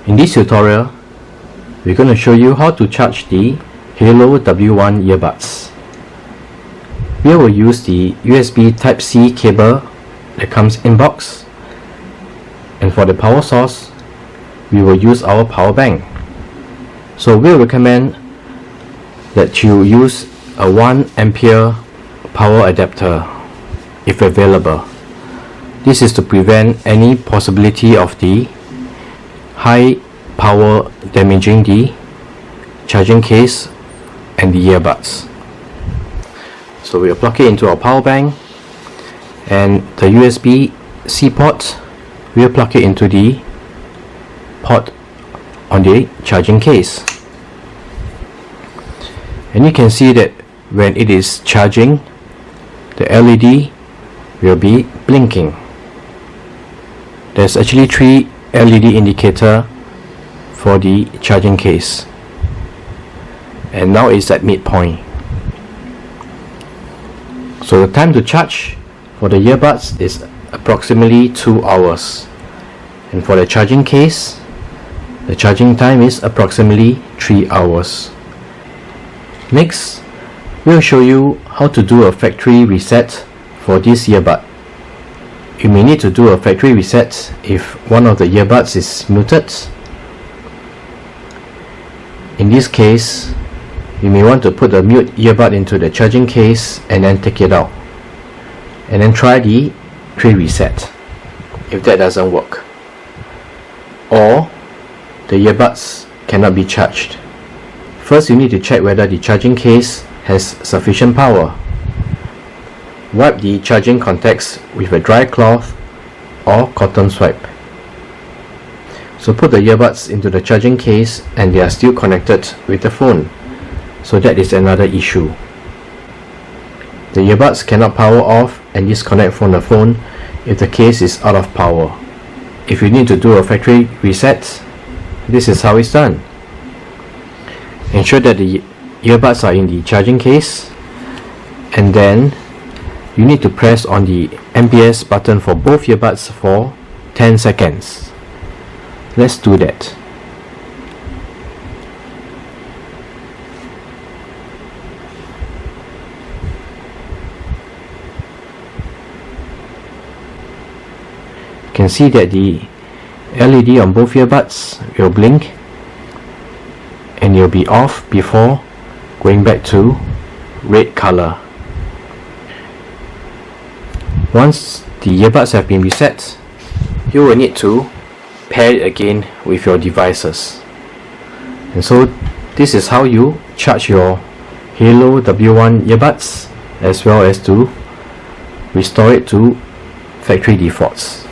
In this tutorial, we're going to show you how to charge the Haylou W1 earbuds. We will use the USB Type-C cable that comes in box, and for the power source, we will use our power bank. So we'll recommend that you use a 1 ampere power adapter if available. This is to prevent any possibility of the high power damaging the charging case and the earbuds. So we'll plug it into our power bank, and the USB-C port, we'll plug it into the port on the charging case. And you can see that when it is charging, the LED will be blinking. There's actually 3 LED indicator for the charging case, and now it's at midpoint. So the time to charge for the earbuds is approximately 2 hours, and for the charging case, the charging time is approximately 3 hours. Next, we'll show you how to do a factory reset for this earbud. You may need to do a factory reset if one of the earbuds is muted. In this case, you may want to put the mute earbud into the charging case and then take it out, and then try the factory reset if that doesn't work, or the earbuds cannot be charged. First, you need to check whether the charging case has sufficient power. Wipe the charging contacts with a dry cloth or cotton swab. So put the earbuds into the charging case and they are still connected with the phone. So that is another issue. The earbuds cannot power off and disconnect from the phone if the case is out of power. If you need to do a factory reset, this is how it's done. Ensure that the earbuds are in the charging case, and then you need to press on the MPS button for both earbuds for 10 seconds. Let's do that. You can see that the LED on both earbuds will blink, and you'll be off before going back to red color. Once the earbuds have been reset, you will need to pair it again with your devices. And so this is how you charge your Haylou W1 earbuds, as well as to restore it to factory defaults.